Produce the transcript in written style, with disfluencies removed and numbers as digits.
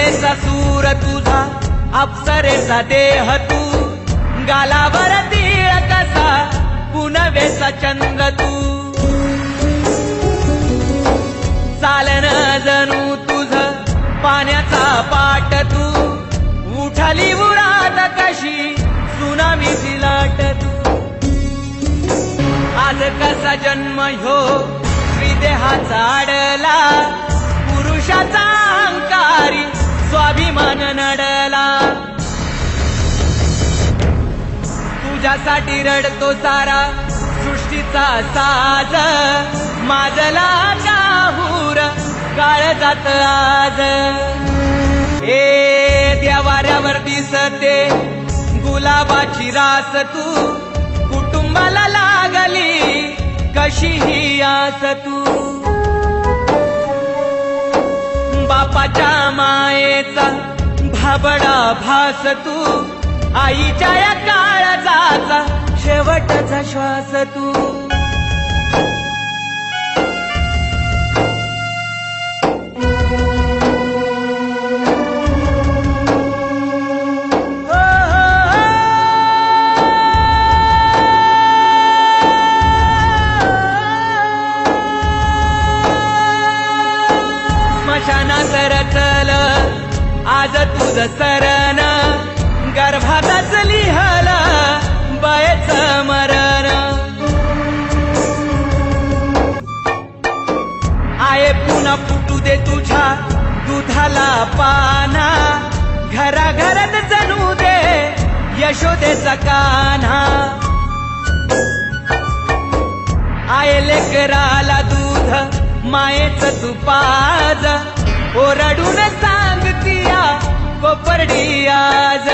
मायेचा सूर तुझा अप्सरेचा देह तू गालावर तीळ कसा पुनवेचा चंद्र तू चालन जणू तुझ पाण्याचा पाट तू उठली उरात कशी सुनामीची लाट तू आज कसा जन्म ह्यो श्रीदेहाचा अडला पुरुषाचा अहंकारी स्वाभिमान नडला तुझ्यासाठी रडतो सारा सृष्टीचा साज माजला काहूर काळजात आज ए देवाऱ्यावर दिसते गुलाबाची रास तू कुटुंबाला लागली कशी ही आस तू बापाच्या मायेचा भाबडा भास तू आईच्या या काळजाचा शेवटचा श्वास तू स्मशानात रचल आज तुझ सरण गर्भातच लिहल बयच मरण आये पुन्हा फुटू दे तुझ्या दुधाला पाना घराघरात जणू दे यशोदेचा कान्हा आये लेकराला दूध मायेच तू पाज ओरडून सांगतीया कोपर्डी आज